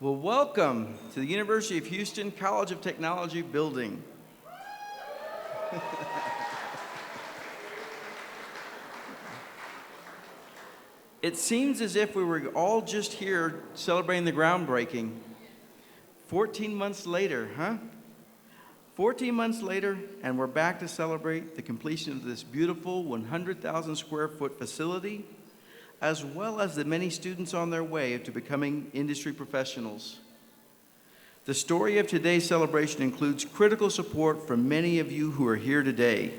Well, welcome to the University of Houston College of Technology building. It seems as if we were all just here celebrating the groundbreaking. 14 months later, huh? 14 months later, and we're back to celebrate the completion of this beautiful 100,000 square foot facility, as well as the many students on their way to becoming industry professionals. The story of today's celebration includes critical support from many of you who are here today.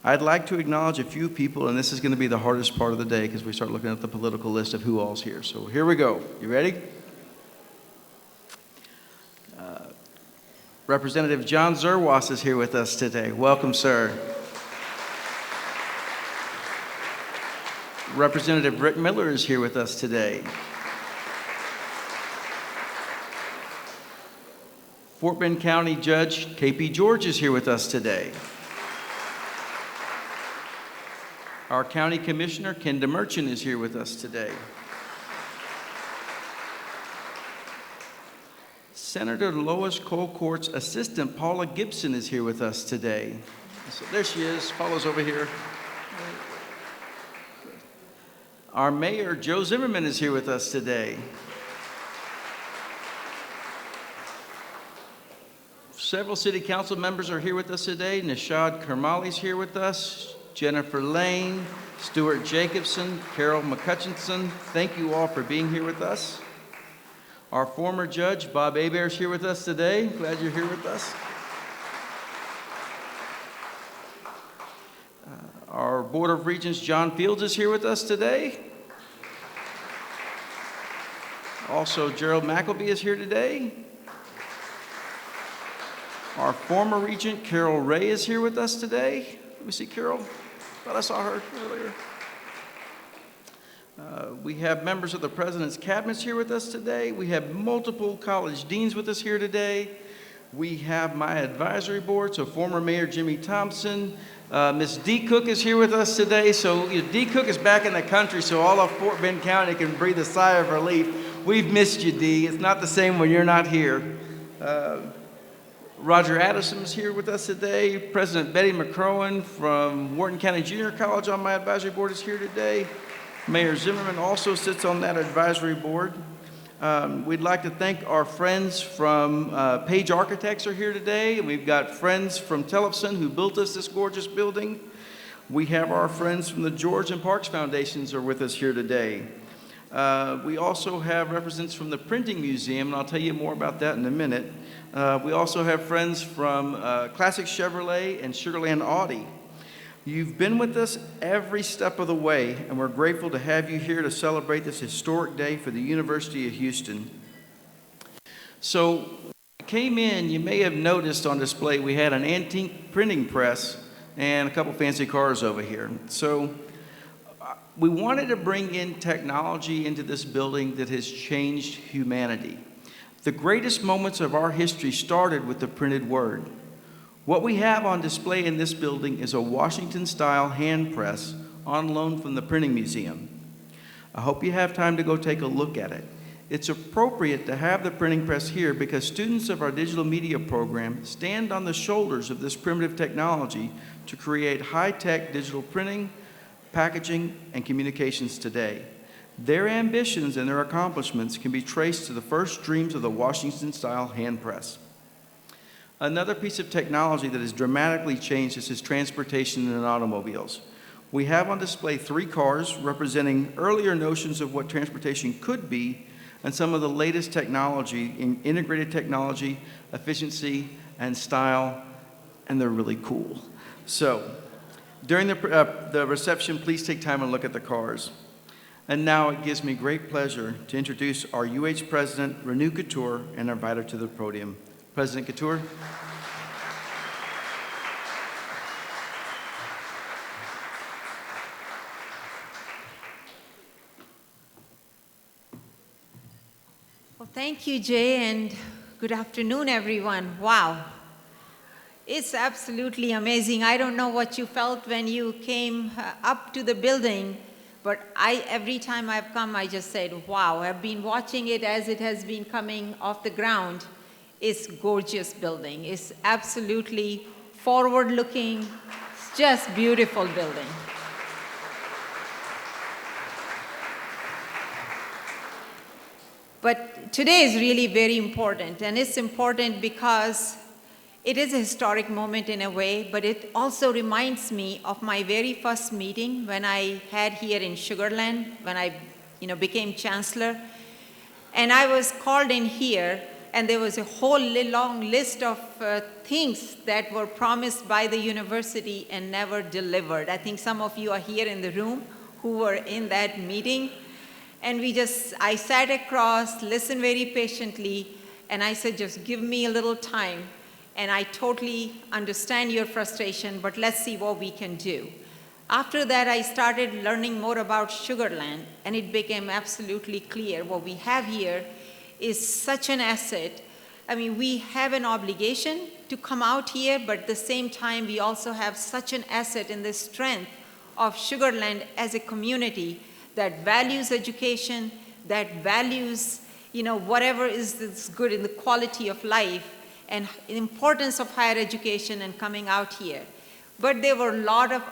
I'd like to acknowledge a few people, and this is going to be the hardest part of the day because we start looking at the political list of who all's here. So here we go. You ready? Representative John Zerwas is here with us today. Welcome, sir. Representative Rick Miller is here with us today. Fort Bend County Judge K.P. George is here with us today. Our County Commissioner Ken DeMerchant is here with us today. Senator Lois Colcourt's assistant Paula Gibson is here with us today. So there she is. Paula's over here. Our Mayor, Joe Zimmerman, is here with us today. Several city council members are here with us today. Nishad Karmali's here with us. Jennifer Lane, Stuart Jacobson, Carol McCutchinson. Thank you all for being here with us. Our former judge, Bob Hebert, is here with us today. Glad you're here with us. Our Board of Regents, John Fields, is here with us today. Also, Gerald McElvey is here today. Our former Regent, Carol Ray, is here with us today. Let me see Carol. Thought I saw her earlier. We have members of the President's Cabinets here with us today. We have multiple college deans with us here today. We have my advisory board, so former Mayor Jimmy Thompson. Ms. Dee Cook is here with us today. So Dee Cook is back in the country, so all of Fort Bend County can breathe a sigh of relief. We've missed you, Dee. It's not the same when you're not here. Roger Addison is here with us today. President Betty McCrowan from Wharton County Junior College on my advisory board is here today. Mayor Zimmerman also sits on that advisory board. We'd like to thank our friends from Page Architects are here today. We've got friends from Tellefson who built us this gorgeous building. We have our friends from the George and Parks Foundations are with us here today. We also have representatives from the Printing Museum, and I'll tell you more about that in a minute. We also have friends from Classic Chevrolet and Sugarland Audi. You've been with us every step of the way, and we're grateful to have you here to celebrate this historic day for the University of Houston. So, when you came in, you may have noticed on display we had an antique printing press and a couple fancy cars over here. So, we wanted to bring in technology into this building that has changed humanity. The greatest moments of our history started with the printed word. What we have on display in this building is a Washington-style hand press on loan from the Printing Museum. I hope you have time to go take a look at it. It's appropriate to have the printing press here because students of our digital media program stand on the shoulders of this primitive technology to create high-tech digital printing, packaging, and communications today. Their ambitions and their accomplishments can be traced to the first dreams of the Washington-style hand press. Another piece of technology that has dramatically changed is transportation and automobiles. We have on display 3 cars representing earlier notions of what transportation could be and some of the latest technology in integrated technology, efficiency, and style, and they're really cool. So, during the reception, please take time and look at the cars. And now it gives me great pleasure to introduce our UH President, Renu Khator, and invite her to the podium. President Khator. Well, thank you, Jay, and good afternoon, everyone. Wow. It's absolutely amazing. I don't know what you felt when you came up to the building, But every time I've come, I just said, wow, I've been watching it as it has been coming off the ground. It's gorgeous building. It's absolutely forward-looking. It's just beautiful building. But today is really very important, and it's important because it is a historic moment in a way, but it also reminds me of my very first meeting when I had here in Sugar Land, when I became chancellor. And I was called in here, and there was a whole long list of things that were promised by the university and never delivered. I think some of you are here in the room who were in that meeting. And I sat across, listened very patiently, and I said, just give me a little time. And I totally understand your frustration, but let's see what we can do. After that, I started learning more about Sugar Land, and it became absolutely clear what we have here is such an asset. I mean, we have an obligation to come out here, but at the same time, we also have such an asset in the strength of Sugar Land as a community that values education, that values, whatever is good in the quality of life, and the importance of higher education and coming out here. But there were a lot of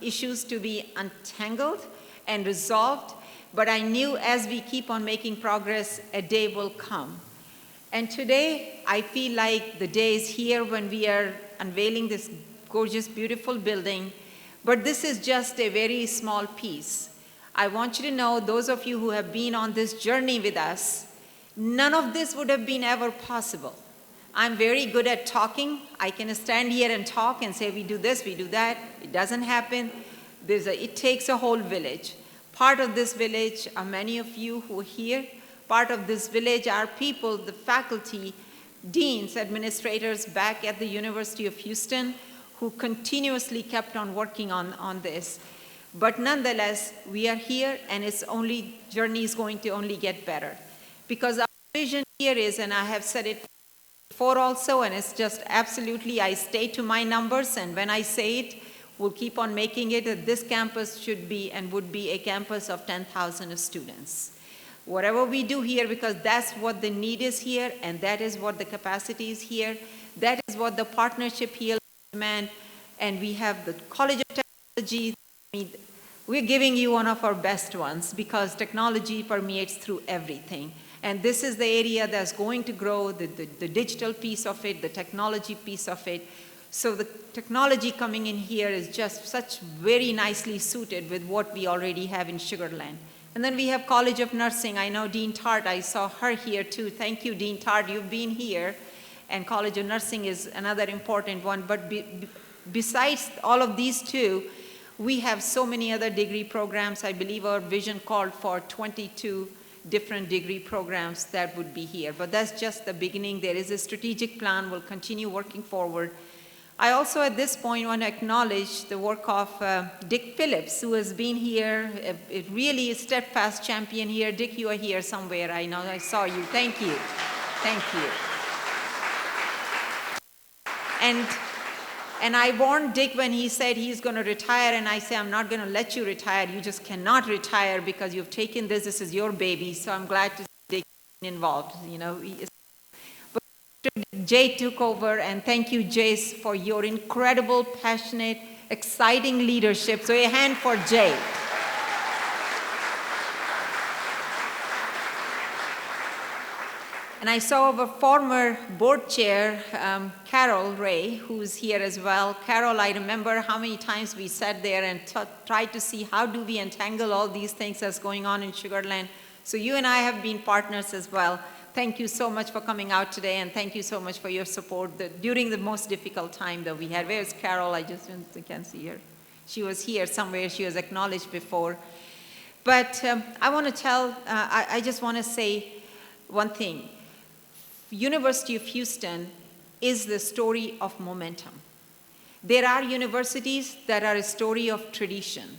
issues to be untangled and resolved, but I knew as we keep on making progress, a day will come. And today, I feel like the day is here when we are unveiling this gorgeous, beautiful building, but this is just a very small piece. I want you to know, those of you who have been on this journey with us, none of this would have been ever possible. I'm very good at talking. I can stand here and talk and say, we do this, we do that. It doesn't happen. It takes a whole village. Part of this village are many of you who are here. Part of this village are people, the faculty, deans, administrators back at the University of Houston who continuously kept on working on this. But nonetheless, we are here, and journey is going to only get better. Because our vision here is, and I have said it before also, and it's just absolutely, I stay to my numbers, and when I say it, we'll keep on making it, that this campus should be and would be a campus of 10,000 students. Whatever we do here, because that's what the need is here, and that is what the capacity is here, that is what the partnership here demand, and we have the College of Technology. We're giving you one of our best ones because technology permeates through everything. And this is the area that's going to grow, the digital piece of it, the technology piece of it. So the technology coming in here is just such very nicely suited with what we already have in Sugar Land. And then we have College of Nursing. I know Dean Tart, I saw her here too. Thank you, Dean Tart, you've been here. And College of Nursing is another important one. But besides all of these two, we have so many other degree programs. I believe our vision called for 22 different degree programs that would be here. But that's just the beginning. There is a strategic plan. We'll continue working forward. I also, at this point, want to acknowledge the work of Dick Phillips, who has been here, a really steadfast champion here. Dick, you are here somewhere. I know I saw you. Thank you. Thank you. And I warned Dick when he said he's going to retire, and I say, I'm not going to let you retire. You just cannot retire because you've taken this. This is your baby. So I'm glad to see Dick involved. But Jay took over, and thank you, Jay, for your incredible, passionate, exciting leadership. So a hand for Jay. And I saw our former board chair, Carol Ray, who's here as well. Carol, I remember how many times we sat there and tried to see how do we entangle all these things that's going on in Sugar Land. So you and I have been partners as well. Thank you so much for coming out today, and thank you so much for your support during the most difficult time that we had. Where's Carol? I can't see her. She was here somewhere. She was acknowledged before. But I want to I just want to say one thing. University of Houston is the story of momentum. There are universities that are a story of tradition.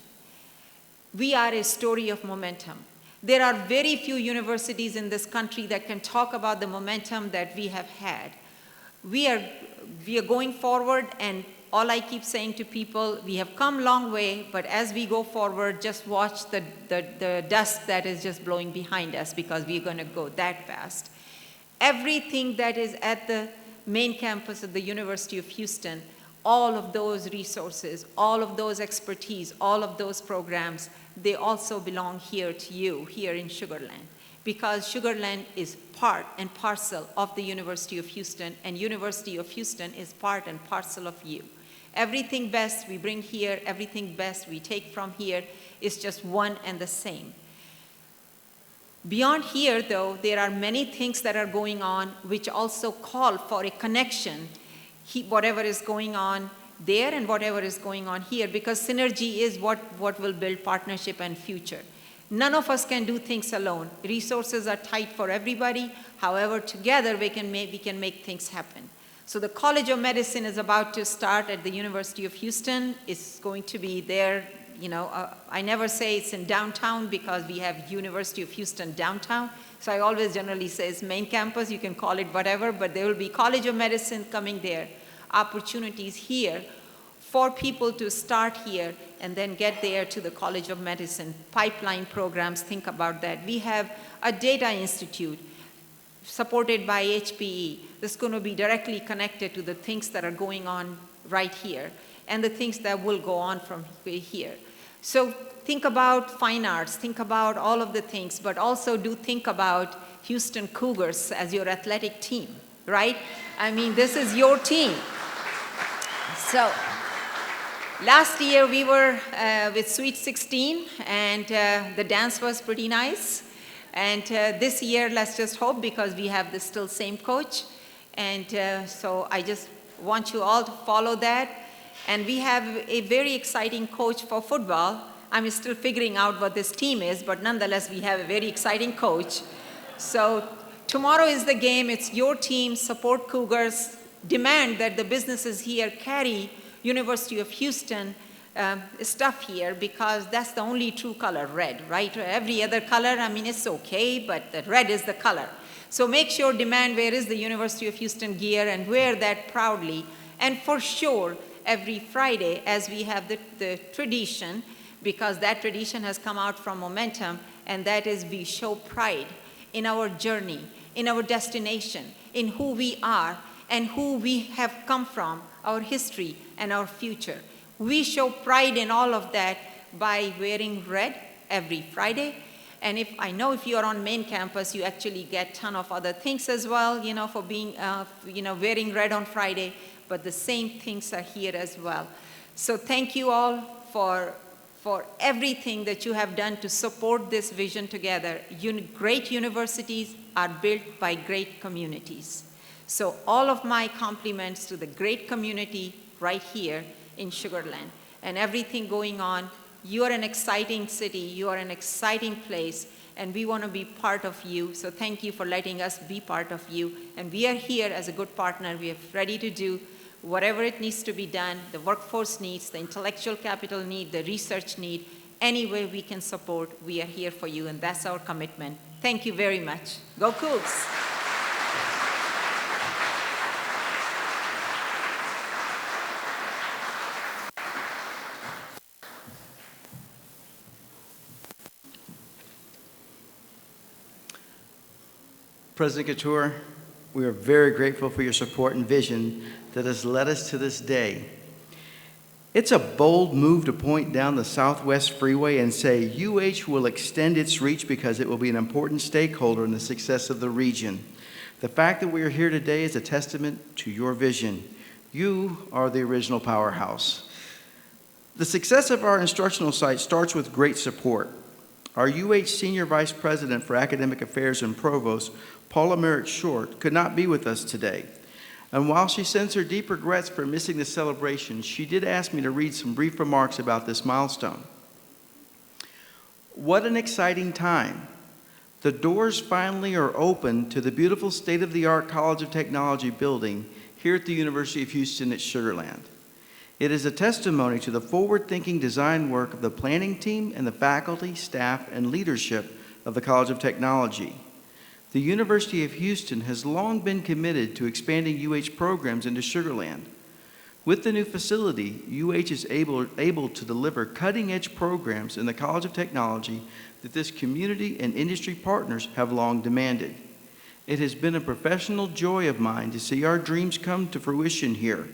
We are a story of momentum. There are very few universities in this country that can talk about the momentum that we have had. We are going forward, and all I keep saying to people, we have come a long way, but as we go forward, just watch the dust that is just blowing behind us, because we're going to go that fast. Everything that is at the main campus of the University of Houston, all of those resources, all of those expertise, all of those programs, they also belong here to you, here in Sugar Land. Because Sugar Land is part and parcel of the University of Houston, and University of Houston is part and parcel of you. Everything best we bring here, everything best we take from here is just one and the same. Beyond here, though, there are many things that are going on which also call for a connection, whatever is going on there and whatever is going on here, because synergy is what will build partnership and future. None of us can do things alone. Resources are tight for everybody. However, together we can make things happen. So the College of Medicine is about to start at the University of Houston. It's going to be there. I never say it's in downtown because we have University of Houston downtown. So I always generally say it's main campus. You can call it whatever, but there will be College of Medicine coming there. Opportunities here for people to start here and then get there to the College of Medicine. Pipeline programs, think about that. We have a data institute supported by HPE that's going to be directly connected to the things that are going on right here and the things that will go on from here. So think about fine arts, think about all of the things, but also do think about Houston Cougars as your athletic team, right? I mean, this is your team. So last year we were with Sweet 16, and the dance was pretty nice. And this year, let's just hope, because we have the still same coach. And so I just want you all to follow that. And we have a very exciting coach for football. I'm still figuring out what this team is, but nonetheless, we have a very exciting coach. So tomorrow is the game. It's your team. Support Cougars. Demand that the businesses here carry University of Houston stuff here, because that's the only true color, red, right? Every other color, I mean, it's okay, but the red is the color. So make sure, demand where is the University of Houston gear and wear that proudly. And for sure, every Friday, as we have the tradition, because that tradition has come out from Momentum, and that is we show pride in our journey, in our destination, in who we are and who we have come from, our history and our future. We show pride in all of that by wearing red every Friday. And I know if you're on main campus, you actually get a ton of other things as well, for being, wearing red on Friday, but the same things are here as well. So thank you all for everything that you have done to support this vision together. Great universities are built by great communities. So all of my compliments to the great community right here in Sugar Land and everything going on. You are an exciting city, you are an exciting place, and we want to be part of you. So thank you for letting us be part of you. And we are here as a good partner. We are ready to do whatever it needs to be done, the workforce needs, the intellectual capital need, the research need, any way we can support, we are here for you, and that's our commitment. Thank you very much. Go Cougs! President Khator, we are very grateful for your support and vision that has led us to this day. It's a bold move to point down the Southwest Freeway and say UH will extend its reach because it will be an important stakeholder in the success of the region. The fact that we are here today is a testament to your vision. You are the original powerhouse. The success of our instructional site starts with great support. Our UH Senior Vice President for Academic Affairs and Provost, Paula Merritt Short, could not be with us today. And while she sends her deep regrets for missing the celebration, she did ask me to read some brief remarks about this milestone. What an exciting time. The doors finally are open to the beautiful state-of-the-art College of Technology building here at the University of Houston at Sugar Land. It is a testimony to the forward-thinking design work of the planning team and the faculty, staff, and leadership of the College of Technology. The University of Houston has long been committed to expanding UH programs into Sugar Land. With the new facility, UH is able to deliver cutting-edge programs in the College of Technology that this community and industry partners have long demanded. It has been a professional joy of mine to see our dreams come to fruition here.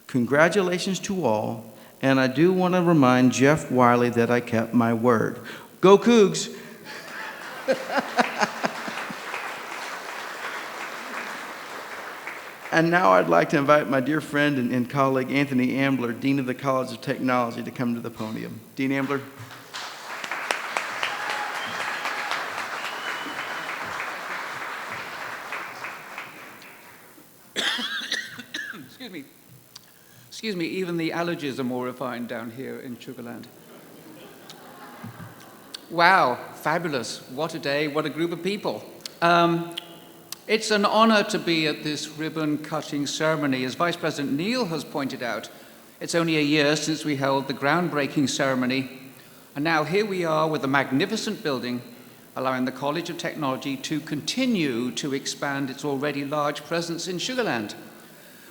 Congratulations to all, and I do want to remind Jeff Wiley that I kept my word. Go Cougs! And now I'd like to invite my dear friend and colleague Anthony Ambler, Dean of the College of Technology, to come to the podium. Dean Ambler. Excuse me, even the allergies are more refined down here in Sugarland. Wow, fabulous. What a day, what a group of people. It's an honor to be at this ribbon-cutting ceremony. As Vice President Neal has pointed out, it's only a year since we held the groundbreaking ceremony, and now here we are with a magnificent building, allowing the College of Technology to continue to expand its already large presence in Sugarland,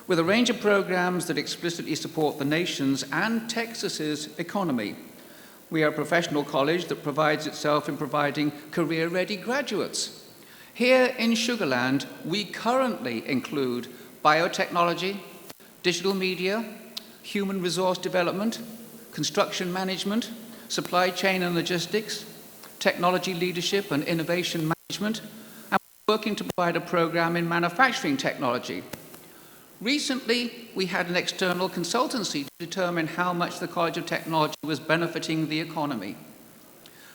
with a range of programs that explicitly support the nation's and Texas's economy. We are a professional college that prides itself in providing career-ready graduates. Here in Sugarland, we currently include biotechnology, digital media, human resource development, construction management, supply chain and logistics, technology leadership and innovation management, and we're working to provide a program in manufacturing technology. Recently, we had an external consultancy to determine how much the College of Technology was benefiting the economy.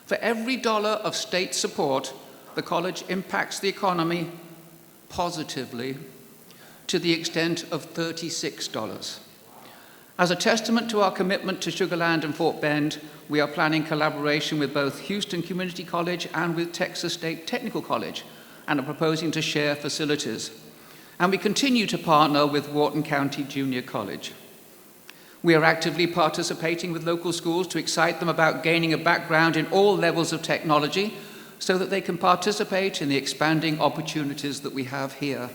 For every dollar of state support, the college impacts the economy positively to the extent of $36. As a testament to our commitment to Sugarland and Fort Bend, we are planning collaboration with both Houston Community College and with Texas State Technical College, and are proposing to share facilities. And we continue to partner with Wharton County Junior College. We are actively participating with local schools to excite them about gaining a background in all levels of technology so that they can participate in the expanding opportunities that we have here.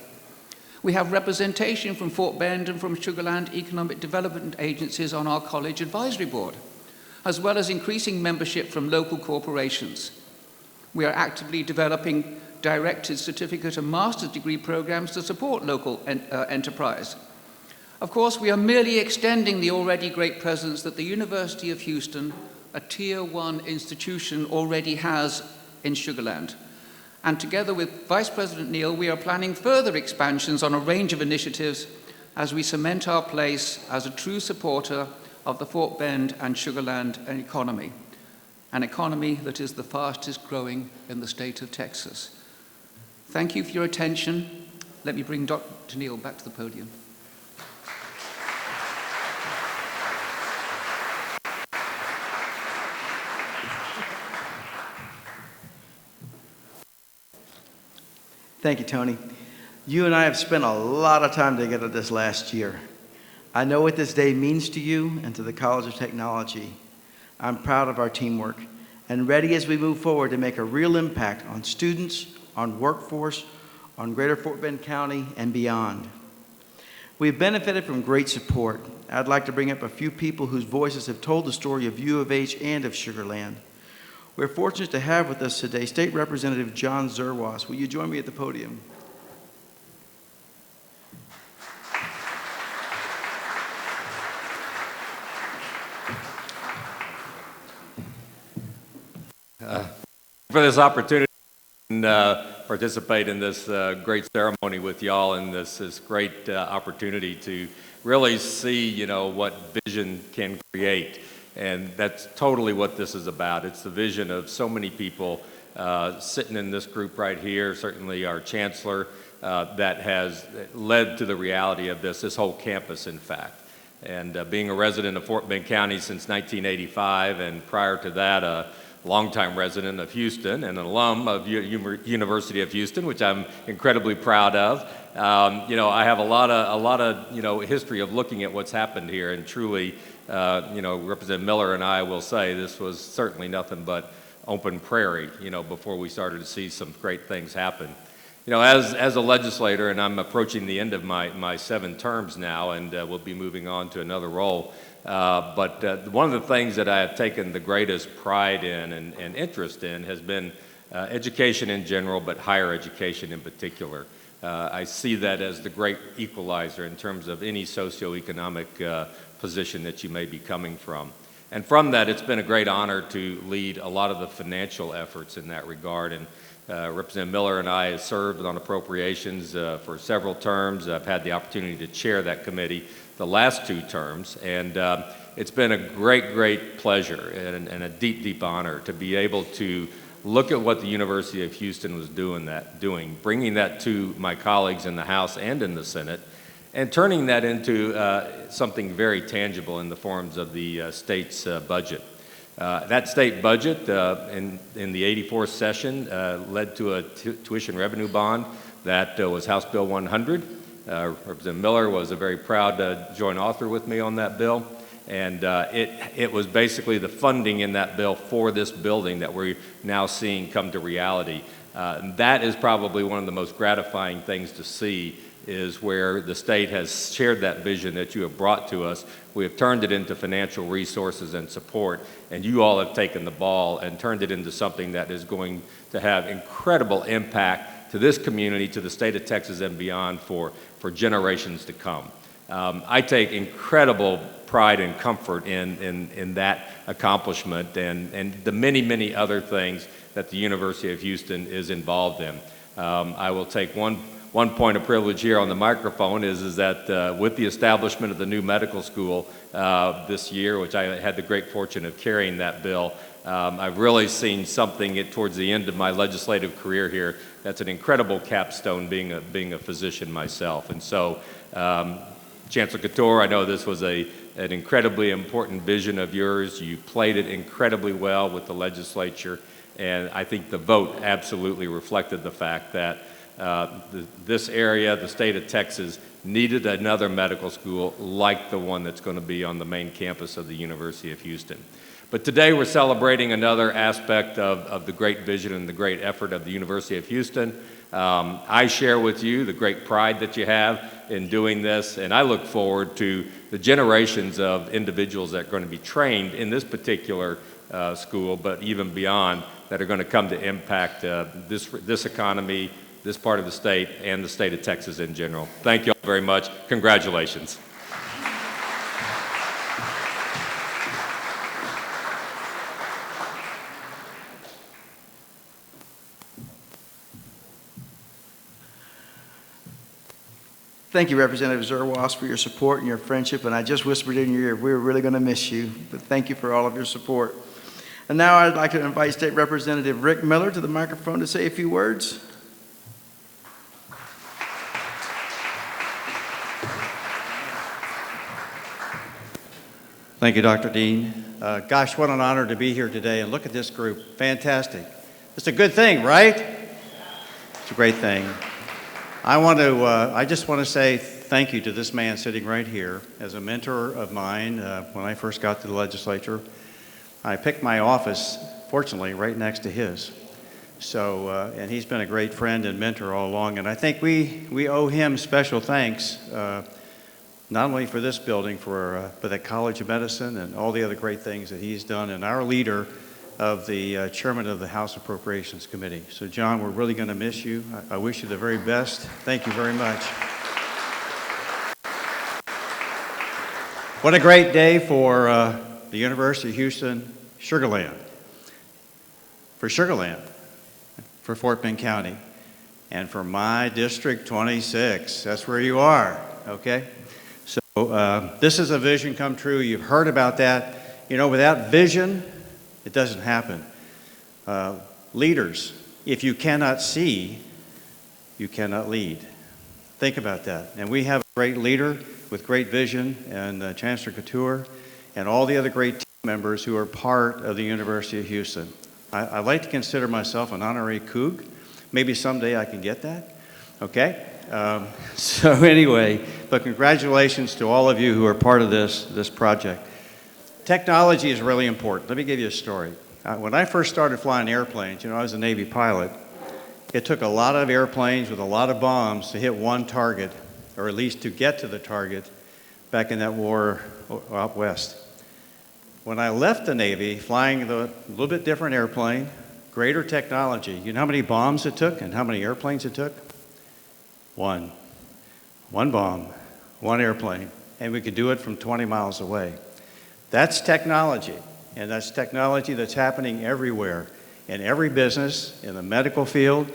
We have representation from Fort Bend and from Sugarland Economic Development Agencies on our college advisory board, as well as increasing membership from local corporations. We are actively developing directed certificate and master's degree programs to support local enterprise. Of course, we are merely extending the already great presence that the University of Houston, a Tier 1 institution, already has in Sugarland. And together with Vice President Neal, we are planning further expansions on a range of initiatives as we cement our place as a true supporter of the Fort Bend and Sugarland economy, an economy that is the fastest growing in the state of Texas. Thank you for your attention. Let me bring Dr. Neal back to the podium. Thank you, Tony. You and I have spent a lot of time together this last year. I know what this day means to you and to the College of Technology. I'm proud of our teamwork and ready as we move forward to make a real impact on students, on workforce, on Greater Fort Bend County, and beyond. We've benefited from great support. I'd like to bring up a few people whose voices have told the story of U of H and of Sugarland. We're fortunate to have with us today State Representative John Zerwas. Will you join me at the podium? For this opportunity and participate in this great ceremony with y'all, and this great opportunity to really see, what vision can create. And that's totally what this is about. It's the vision of so many people sitting in this group right here, certainly our chancellor, that has led to the reality of this whole campus, in fact. And being a resident of Fort Bend County since 1985, and prior to that, a longtime resident of Houston and an alum of University of Houston, which I'm incredibly proud of. I have a lot of history of looking at what's happened here, and truly, Representative Miller and I will say this was certainly nothing but open prairie, before we started to see some great things happen. You know, as a legislator, and I'm approaching the end of my 7 terms now, and will be moving on to another role, but one of the things that I have taken the greatest pride in and interest in has been education in general, but higher education in particular. I see that as the great equalizer in terms of any socioeconomic position that you may be coming from. And from that, it's been a great honor to lead a lot of the financial efforts in that regard. And Representative Miller and I have served on appropriations for several terms. I've had the opportunity to chair that committee the last 2 terms. And it's been a great pleasure and a deep honor to be able to look at what the University of Houston was doing, bringing that to my colleagues in the House and in the Senate, and turning that into something very tangible in the forms of the state's budget. That state budget in the 84th session led to a tuition revenue bond that was House Bill 100. Representative Miller was a very proud joint author with me on that bill. And it was basically the funding in that bill for this building that we're now seeing come to reality. That is probably one of the most gratifying things to see, is where the state has shared that vision that you have brought to us. We have turned it into financial resources and support, and you all have taken the ball and turned it into something that is going to have incredible impact to this community, to the state of Texas and beyond for generations to come. I take incredible pride and comfort in that accomplishment and the many other things that the University of Houston is involved in. I will take one point of privilege here on the microphone is that with the establishment of the new medical school this year, which I had the great fortune of carrying that bill, I've really seen something towards the end of my legislative career here that's an incredible capstone, being a physician myself. And so, Chancellor Khator, I know this was an incredibly important vision of yours. You played it incredibly well with the legislature, and I think the vote absolutely reflected the fact that this area, the state of Texas, needed another medical school like the one that's going to be on the main campus of the University of Houston. But today we're celebrating another aspect of the great vision and the great effort of the University of Houston. I share with you the great pride that you have in doing this, and I look forward to the generations of individuals that are going to be trained in this particular school, but even beyond, that are going to come to impact this economy, this part of the state, and the state of Texas in general. Thank you all very much. Congratulations. Thank you, Representative Zerwas, for your support and your friendship. And I just whispered in your ear, we're really going to miss you. But thank you for all of your support. And now I'd like to invite State Representative Rick Miller to the microphone to say a few words. Thank you, Dr. Dean. Gosh, what an honor to be here today. And look at this group. Fantastic. It's a good thing, right? It's a great thing. I just want to say thank you to this man sitting right here. As a mentor of mine, when I first got to the legislature, I picked my office, fortunately, right next to his. So, and he's been a great friend and mentor all along. And I think we owe him special thanks, not only for this building, but the College of Medicine and all the other great things that he's done, and our leader of the chairman of the House Appropriations Committee. So, John, we're really going to miss you. I wish you the very best. Thank you very much. What a great day for the University of Houston, Sugarland. For Sugarland, for Fort Bend County, and for my District 26. That's where you are, okay? So this is a vision come true. You've heard about that. You know, without vision, it doesn't happen. Leaders, if you cannot see, you cannot lead. Think about that. And we have a great leader with great vision, and Chancellor Khator, and all the other great team members who are part of the University of Houston. I like to consider myself an honorary Coug. Maybe someday I can get that, okay? So anyway, but congratulations to all of you who are part of this project. Technology is really important. Let me give you a story. When I first started flying airplanes, you know, I was a Navy pilot, it took a lot of airplanes with a lot of bombs to hit one target, or at least to get to the target back in that war out west. When I left the Navy, flying the little bit different airplane, greater technology, you know how many bombs it took and how many airplanes it took? One. One bomb, one airplane, and we could do it from 20 miles away. That's technology, and that's technology that's happening everywhere, in every business, in the medical field,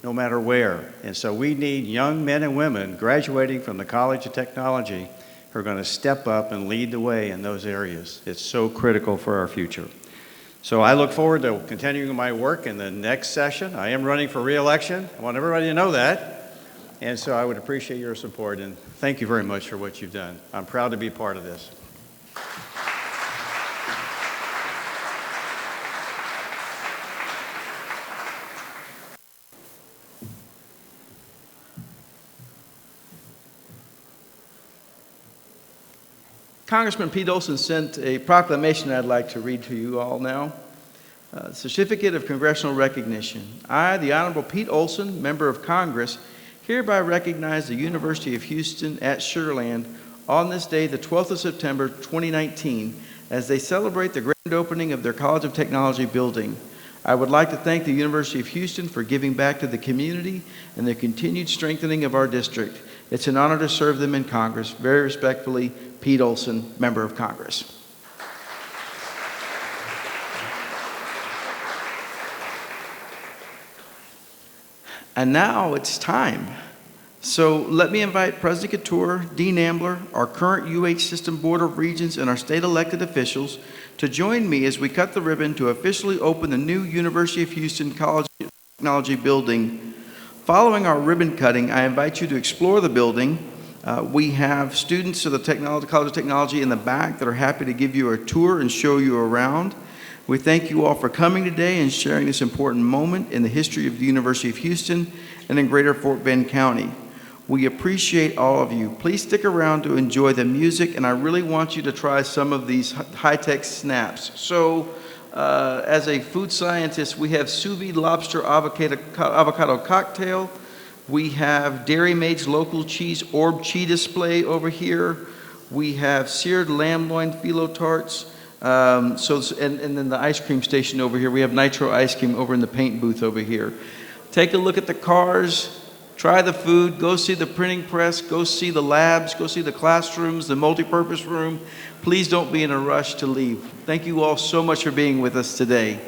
no matter where. And so we need young men and women graduating from the College of Technology who are going to step up and lead the way in those areas. It's so critical for our future. So I look forward to continuing my work in the next session. I am running for re-election. I want everybody to know that. And so I would appreciate your support, and thank you very much for what you've done. I'm proud to be part of this. Congressman Pete Olson sent a proclamation I'd like to read to you all now. Certificate of Congressional Recognition. I, the Honorable Pete Olson, Member of Congress, hereby recognize the University of Houston at Sugar Land on this day, the 12th of September, 2019, as they celebrate the grand opening of their College of Technology building. I would like to thank the University of Houston for giving back to the community and the continued strengthening of our district. It's an honor to serve them in Congress. Very respectfully, Pete Olson, Member of Congress. And now it's time. So let me invite President Khator, Dean Ambler, our current UH System Board of Regents, and our state elected officials to join me as we cut the ribbon to officially open the new University of Houston College of Technology building. Following our ribbon cutting, I invite you to explore the building. We have students of the College of Technology in the back that are happy to give you a tour and show you around. We thank you all for coming today and sharing this important moment in the history of the University of Houston and in Greater Fort Bend County. We appreciate all of you. Please stick around to enjoy the music, and I really want you to try some of these high-tech snaps. So, as a food scientist, we have sous vide lobster avocado cocktail. We have Dairy Maid's local cheese orb cheese display over here. We have seared lamb loin phyllo tarts. And then the ice cream station over here. We have nitro ice cream over in the paint booth over here. Take a look at the cars. Try the food, go see the printing press, go see the labs, go see the classrooms, the multipurpose room. Please don't be in a rush to leave. Thank you all so much for being with us today.